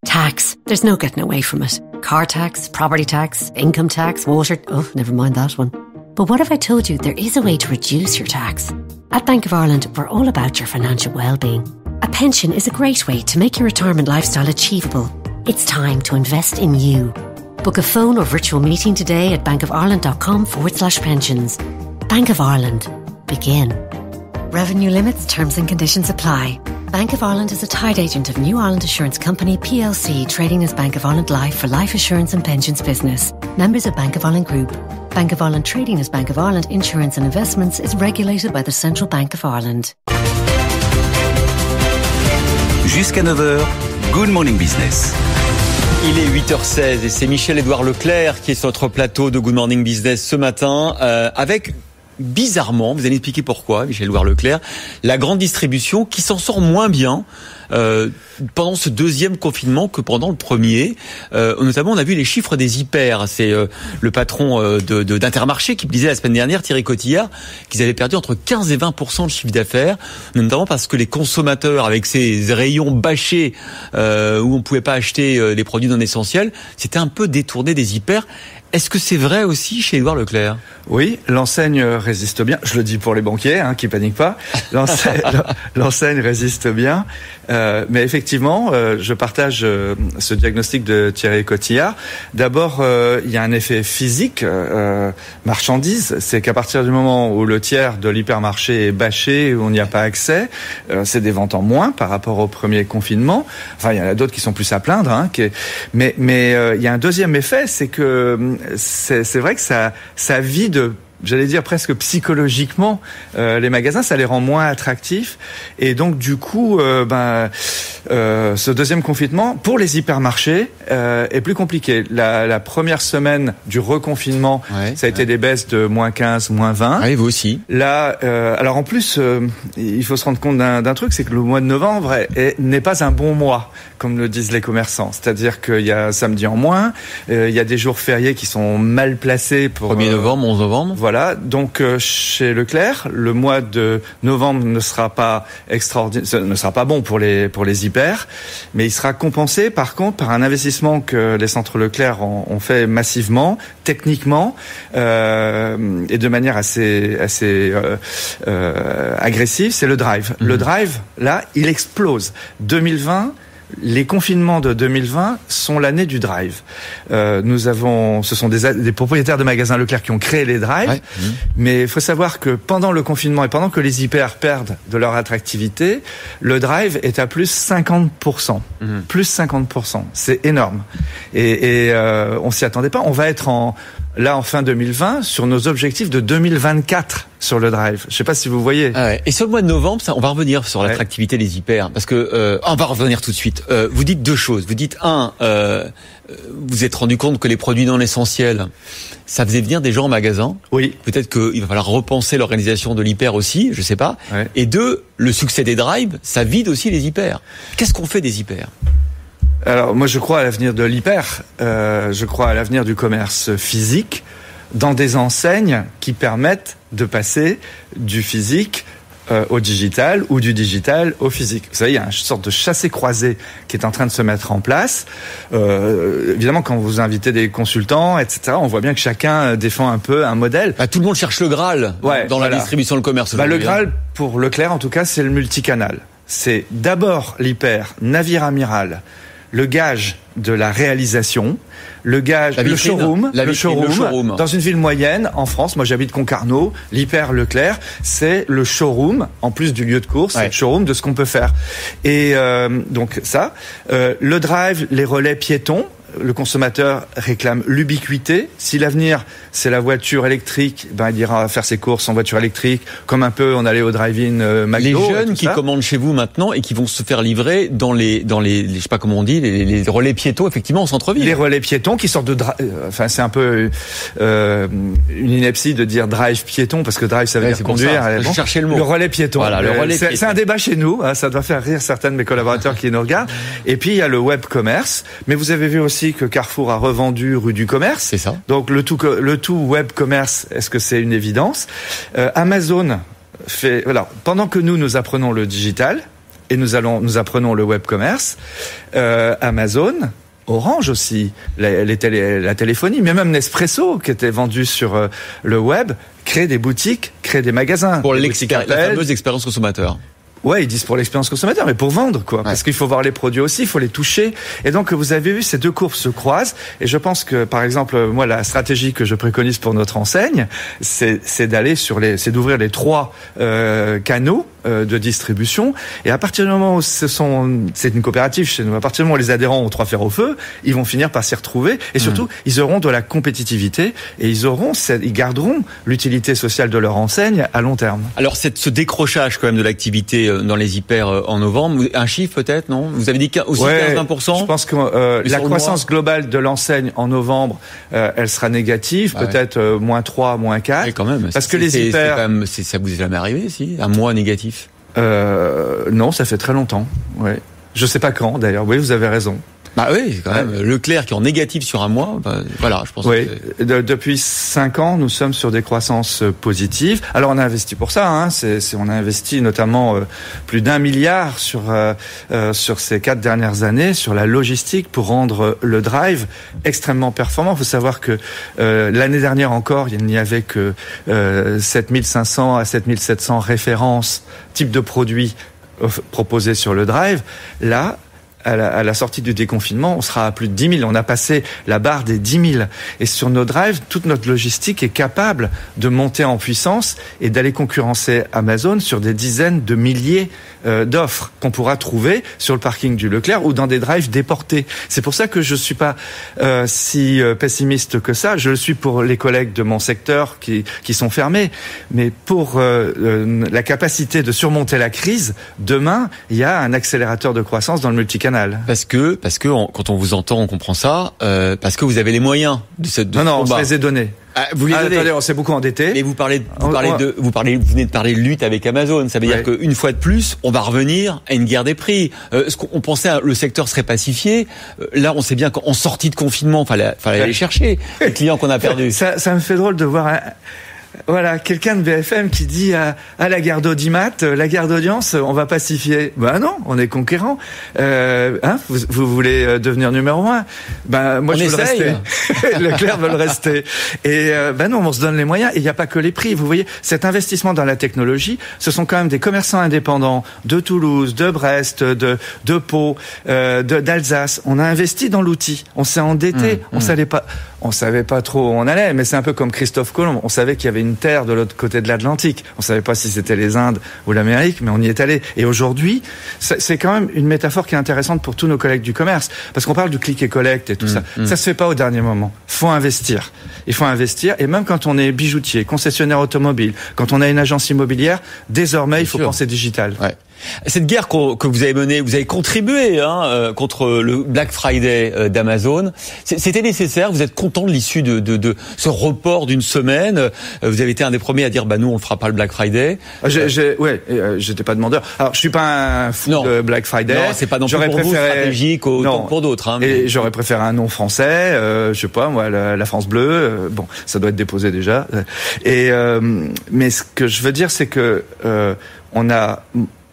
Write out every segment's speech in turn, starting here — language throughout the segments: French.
Tax. There's no getting away from it. Car tax, property tax, income tax, water... Oh, never mind that one. But what if I told you there is a way to reduce your tax? At Bank of Ireland, we're all about your financial well-being. A pension is a great way to make your retirement lifestyle achievable. It's time to invest in you. Book a phone or virtual meeting today at bankofireland.com/pensions. Bank of Ireland. Begin. Revenue limits, terms and conditions apply. Bank of Ireland is a tied agent of New Ireland Assurance Company plc, trading as Bank of Ireland Life for life assurance and pensions business. Members of Bank of Ireland Group. Bank of Ireland trading as Bank of Ireland Insurance and Investments is regulated by the Central Bank of Ireland. Jusqu'à 9h, Good Morning Business. Il est 8h16 et c'est Michel-Édouard Leclerc qui est sur notre plateau de Good Morning Business ce matin avec, bizarrement, vous allez expliquer pourquoi, Michel-Édouard Leclerc, la grande distribution qui s'en sort moins bien pendant ce deuxième confinement que pendant le premier. Notamment, on a vu les chiffres des hyper. C'est le patron d'Intermarché qui disait la semaine dernière, Thierry Cotillard, qu'ils avaient perdu entre 15 et 20% de chiffre d'affaires, notamment parce que les consommateurs, avec ces rayons bâchés où on pouvait pas acheter les produits non essentiels, c'était un peu détourné des hyper. Est-ce que c'est vrai aussi chez Édouard Leclerc ? Oui, l'enseigne résiste bien. Je le dis pour les banquiers, qui paniquent pas. L'enseigne résiste bien. Mais effectivement, je partage ce diagnostic de Thierry Cotillard. D'abord, il y a un effet physique, marchandise. C'est qu'à partir du moment où le tiers de l'hypermarché est bâché, où on n'y a pas accès, c'est des ventes en moins par rapport au premier confinement. Enfin, il y en a d'autres qui sont plus à plaindre. Mais il y a un deuxième effet, c'est que c'est vrai que ça vide, j'allais dire presque psychologiquement, les magasins, ça les rend moins attractifs. Et donc du coup, ce deuxième confinement pour les hypermarchés est plus compliqué. La première semaine du reconfinement, ça a été des baisses de -15, -20. Ah, et vous aussi. Là, alors en plus, il faut se rendre compte d'un truc, c'est que le mois de novembre n'est pas un bon mois, comme le disent les commerçants. C'est-à-dire qu'il y a samedi en moins, il y a des jours fériés qui sont mal placés pour 1er novembre, 11 novembre. Voilà, donc chez Leclerc, le mois de novembre ne sera pas extraordinaire, ne sera pas bon pour les hyper, mais il sera compensé par contre par un investissement que les centres Leclerc ont fait massivement, techniquement et de manière assez agressive, c'est le drive. Le drive, là, il explose. 2020. Les confinements de 2020 sont l'année du drive. Ce sont des propriétaires de magasins Leclerc qui ont créé les drives. Mais il faut savoir que pendant le confinement et pendant que les hyper perdent de leur attractivité, le drive est à plus 50%. Plus 50%. C'est énorme. Et on s'y attendait pas. On va être en fin 2020 sur nos objectifs de 2024 sur le drive. Je sais pas si vous voyez. Et sur le mois de novembre, on va revenir sur l'attractivité des hyper, parce que on va revenir tout de suite. Vous dites deux choses. Vous dites vous êtes rendu compte que les produits non essentiels, ça faisait venir des gens au magasin. Oui. Peut-être qu'il va falloir repenser l'organisation de l'hyper aussi, je sais pas. Et deux, le succès des drives, ça vide aussi les hyper. Qu'est-ce qu'on fait des hyper ? Alors moi je crois à l'avenir de l'hyper, je crois à l'avenir du commerce physique dans des enseignes qui permettent de passer du physique au digital ou du digital au physique. Vous savez, il y a une sorte de chassé-croisé qui est en train de se mettre en place. Évidemment, quand vous invitez des consultants, etc., on voit bien que chacun défend un peu un modèle. Tout le monde cherche le Graal dans la distribution, le commerce. Le Graal, pour Leclerc en tout cas, c'est le multicanal. C'est d'abord l'hyper, navire amiral, le gage de la réalisation, le gage, le showroom, dans une ville moyenne en France. Moi, j'habite Concarneau. L'hyper Leclerc, c'est le showroom, en plus du lieu de course, c'est le showroom de ce qu'on peut faire. Et donc ça, le drive, les relais piétons. Le consommateur réclame l'ubiquité. Si l'avenir, c'est la voiture électrique, il ira faire ses courses en voiture électrique, comme un peu on allait au drive-in McDo. Les jeunes qui commandent chez vous maintenant et qui vont se faire livrer dans les je sais pas comment on dit, les relais piétons, effectivement, au centre-ville. Les relais piétons qui sortent de c'est un peu une ineptie de dire drive piéton, parce que drive, ça veut dire conduire. Je cherchais le mot. Le relais piéton. Voilà, le relais piéton. C'est un débat chez nous, ça doit faire rire certains de mes collaborateurs qui nous regardent. Et puis, il y a le web commerce. Mais vous avez vu aussi que Carrefour a revendu rue du Commerce. C'est ça. Donc le tout web commerce, est-ce que c'est une évidence ? Amazon fait, pendant que nous apprenons le digital, et nous apprenons le web commerce, Amazon, Orange aussi, la téléphonie, mais même Nespresso qui était vendu sur le web, crée des boutiques, crée des magasins. Pour la fameuse expérience consommateur. Ouais, ils disent pour l'expérience consommateur, mais pour vendre, quoi. Parce qu'il faut voir les produits aussi, il faut les toucher. Et donc, vous avez vu, ces deux courbes se croisent. Et je pense que, par exemple, moi, la stratégie que je préconise pour notre enseigne, c'est d'aller c'est d'ouvrir les 3 canaux de distribution. Et à partir du moment où c'est une coopérative chez nous, à partir du moment où les adhérents ont 3 fers au feu, ils vont finir par s'y retrouver. Et surtout, ils auront de la compétitivité et ils garderont l'utilité sociale de leur enseigne à long terme. Alors, ce décrochage, quand même, de l'activité dans les hyper en novembre, un chiffre peut-être, non? Vous avez dit aussi 15-20%? Je pense que la croissance globale de l'enseigne en novembre, elle sera négative, peut-être -3, -4. Oui, quand même. Parce que les hyper... ça vous est jamais arrivé, si? Un mois négatif? Non, ça fait très longtemps. Ouais. Je sais pas quand, d'ailleurs. Oui, vous avez raison. Bah oui, quand même. Leclerc qui est en négatif sur un mois, voilà, je pense. Oui. Depuis 5 ans, nous sommes sur des croissances positives. Alors on a investi pour ça, hein. On a investi notamment plus d'1 milliard sur ces 4 dernières années sur la logistique pour rendre le drive extrêmement performant. Il faut savoir que l'année dernière encore, il n'y avait que 7500 à 7700 références, types de produits proposés sur le drive. Là, à la sortie du déconfinement, on sera à plus de 10 000. On a passé la barre des 10 000. Et sur nos drives, toute notre logistique est capable de monter en puissance et d'aller concurrencer Amazon sur des dizaines de milliers d'offres qu'on pourra trouver sur le parking du Leclerc ou dans des drives déportés. C'est pour ça que je suis pas si pessimiste que ça. Je le suis pour les collègues de mon secteur qui sont fermés. Mais pour la capacité de surmonter la crise, demain, il y a un accélérateur de croissance dans le multicanal. Parce que quand on vous entend, on comprend ça. Parce que vous avez les moyens de cette. Non, on se les a donnés. Vous les donnez. Attendez, on s'est beaucoup endetté. Mais vous venez de parler de lutte avec Amazon. Ça veut dire qu'une fois de plus, on va revenir à une guerre des prix. On pensait que le secteur serait pacifié. Là, on sait bien qu'en sortie de confinement, fallait aller chercher les clients qu'on a perdus. Ça me fait drôle de voir Voilà, quelqu'un de BFM qui dit à la guerre d'audimat, la guerre d'audience, on va pacifier. Ben non, on est conquérant. Vous voulez devenir numéro 1. Ben moi je veux le rester. Leclerc veut le rester. Et non, on se donne les moyens. Et il n'y a pas que les prix. Vous voyez, cet investissement dans la technologie, ce sont quand même des commerçants indépendants de Toulouse, de Brest, de Pau, d'Alsace. On a investi dans l'outil. On s'est endetté. On savait pas trop où on allait, mais c'est un peu comme Christophe Colomb. On savait qu'il y avait une terre de l'autre côté de l'Atlantique. On savait pas si c'était les Indes ou l'Amérique, mais on y est allé. Et aujourd'hui, c'est quand même une métaphore qui est intéressante pour tous nos collègues du commerce, parce qu'on parle du click et collect et tout ça. Ça se fait pas au dernier moment. Faut investir. Il faut investir. Et même quand on est bijoutier, concessionnaire automobile, quand on a une agence immobilière, désormais, il faut penser digital. Ouais. Cette guerre que vous avez menée, vous avez contribué contre le Black Friday d'Amazon. C'était nécessaire. Vous êtes content de l'issue de ce report d'une semaine. Vous avez été un des premiers à dire nous on le fera pas le Black Friday. J'étais pas demandeur. Alors je suis pas un fou de Black Friday. Non, c'est pas non plus pour vous stratégique autant que pour d'autres. Et j'aurais préféré un nom français. Je sais pas moi, la France bleue. Bon, ça doit être déposé déjà. Mais ce que je veux dire, c'est que on a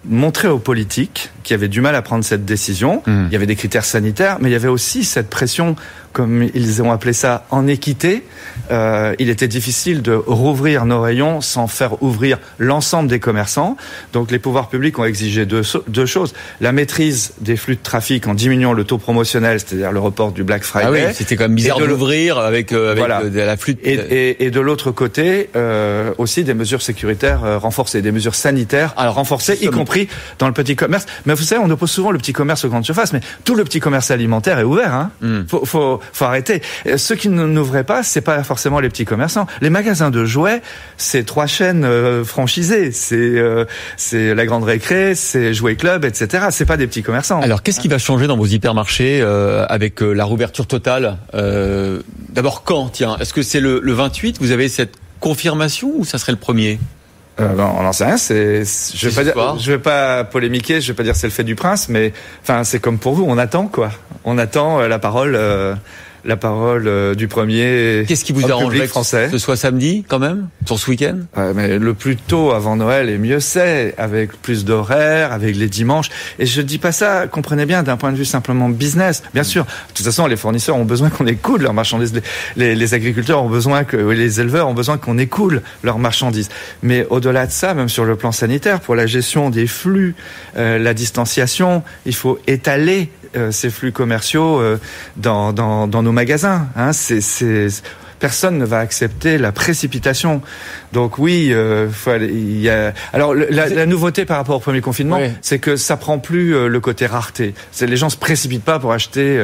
montrer aux politiques qui avaient du mal à prendre cette décision. Il y avait des critères sanitaires, mais il y avait aussi cette pression, comme ils ont appelé ça, en équité. Il était difficile de rouvrir nos rayons sans faire ouvrir l'ensemble des commerçants. Donc les pouvoirs publics ont exigé deux choses. La maîtrise des flux de trafic en diminuant le taux promotionnel, c'est-à-dire le report du Black Friday. Ah oui, c'était quand même bizarre de l'ouvrir avec la flux de... Et de l'autre côté, aussi des mesures sécuritaires renforcées, des mesures sanitaires renforcées, y compris dans le petit commerce. Mais vous savez, on oppose souvent le petit commerce aux grandes surfaces, mais tout le petit commerce alimentaire est ouvert. Faut arrêter. Ceux qui n'ouvraient pas, c'est pas forcément les petits commerçants. Les magasins de jouets, c'est 3 chaînes franchisées. C'est la Grande Récré, c'est Jouet Club, etc. C'est pas des petits commerçants. Alors, qu'est-ce qui va changer dans vos hypermarchés avec la réouverture totale D'abord, quand est-ce que c'est le 28 vous avez cette confirmation ou ça serait le 1er on n'en sait rien. Je vais pas polémiquer. Je vais pas dire c'est le fait du prince, mais enfin c'est comme pour vous. On attend quoi. On attend la parole la parole du premier. Qu'est-ce qui vous arrangerait que ce soit samedi, quand même, sur ce week-end? Mais le plus tôt avant Noël est mieux c'est, avec plus d'horaires, avec les dimanches. Et je dis pas ça, comprenez bien, d'un point de vue simplement business. Bien sûr, de toute façon, les fournisseurs ont besoin qu'on écoule leurs marchandises. Les agriculteurs ont besoin les éleveurs ont besoin qu'on écoule leurs marchandises. Mais au-delà de ça, même sur le plan sanitaire, pour la gestion des flux, la distanciation, il faut étaler ces flux commerciaux dans nos magasins. Personne ne va accepter la précipitation. Donc oui, Alors la nouveauté par rapport au premier confinement, c'est que ça prend plus le côté rareté. Les gens se précipitent pas pour acheter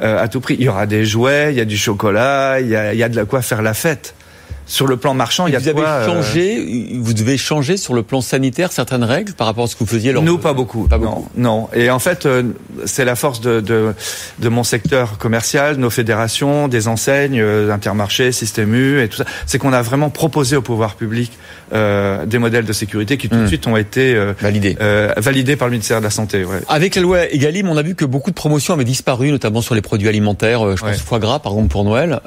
à tout prix. Il y aura des jouets, il y a du chocolat, il y a de quoi faire la fête. Sur le plan marchand, il y a de quoi... Vous devez changer sur le plan sanitaire certaines règles par rapport à ce que vous faisiez Nous, pas beaucoup. Non. Et en fait, c'est la force de mon secteur commercial, nos fédérations, des enseignes, Intermarché, Système U et tout ça. C'est qu'on a vraiment proposé au pouvoir public des modèles de sécurité qui tout de suite ont été validés par le ministère de la Santé. Ouais. Avec la loi Egalim, on a vu que beaucoup de promotions avaient disparu, notamment sur les produits alimentaires. Je pense foie gras, par exemple, pour Noël.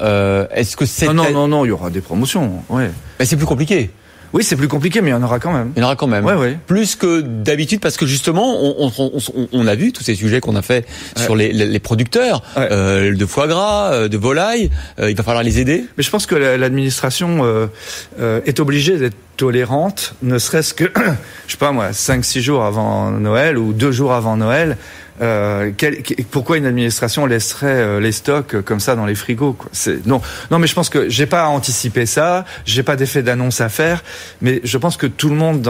Est-ce que c'est... Non, il y aura des promotions. Ouais. Mais c'est plus compliqué. Oui, c'est plus compliqué, mais il y en aura quand même. Il y en aura quand même. Ouais. Plus que d'habitude, parce que justement, on a vu tous ces sujets qu'on a fait sur les producteurs de foie gras, de volaille. Il va falloir les aider. Mais je pense que l'administration est obligée d'être tolérante, ne serait-ce que, je sais pas moi, 5-6 jours avant Noël ou 2 jours avant Noël. Pourquoi une administration laisserait les stocks comme ça dans les frigos, quoi? Non, mais je pense que j'ai pas à anticiper ça, j'ai pas d'effet d'annonce à faire, mais je pense que tout le monde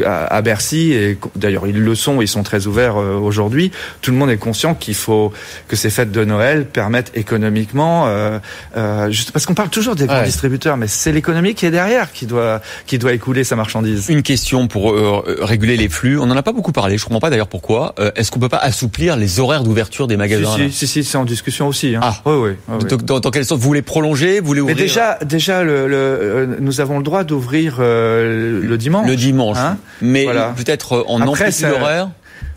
à Bercy, et d'ailleurs ils le sont, ils sont très ouverts aujourd'hui, tout le monde est conscient qu'il faut que ces fêtes de Noël permettent économiquement, juste parce qu'on parle toujours des grands distributeurs, mais c'est l'économie qui est derrière qui doit écouler sa marchandise. Une question pour réguler les flux, on en a pas beaucoup parlé, je comprends pas d'ailleurs pourquoi. Est-ce qu'on peut pas assouplir les horaires d'ouverture des magasins? Si, c'est en discussion aussi. Hein. Oui. Dans quelle sorte? Vous voulez prolonger? Vous voulez ouvrir? Mais déjà, nous avons le droit d'ouvrir le dimanche. Le dimanche. Hein, mais peut-être en amplitude horaire.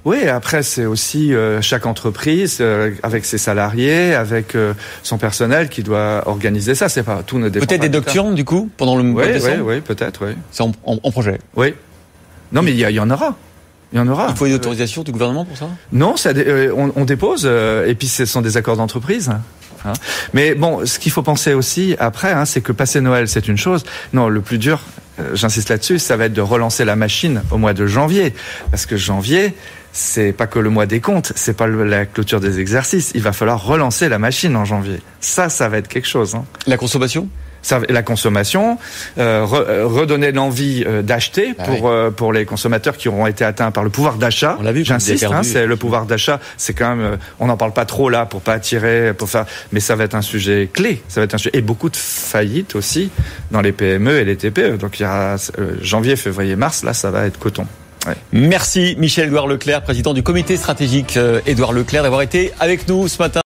Oui, après c'est aussi chaque entreprise avec ses salariés, avec son personnel qui doit organiser ça. C'est pas tout ne dépend. Peut-être des nocturnes du coup pendant le mois de décembre. Oui, peut-être. Oui. C'est en projet. Oui. Non, mais il y en aura. Il y en aura. Il faut une autorisation du gouvernement pour ça? Non, on dépose, et puis ce sont des accords d'entreprise. Hein. Mais bon, ce qu'il faut penser aussi après, c'est que passer Noël, c'est une chose. Non, le plus dur, j'insiste là-dessus, ça va être de relancer la machine au mois de janvier. Parce que janvier, c'est pas que le mois des comptes, c'est pas la clôture des exercices. Il va falloir relancer la machine en janvier. Ça va être quelque chose. Hein. La consommation? La consommation, redonner l'envie d'acheter pour les consommateurs qui auront été atteints par le pouvoir d'achat. On l'a vu, j'insiste, c'est le pouvoir d'achat, c'est quand même, on n'en parle pas trop là pour pas attirer, mais ça va être un sujet clé, et beaucoup de faillites aussi dans les PME et les TPE. Donc il y a janvier, février, mars, là ça va être coton. Ouais. Merci Michel-Édouard Leclerc, président du comité stratégique Édouard Leclerc, d'avoir été avec nous ce matin.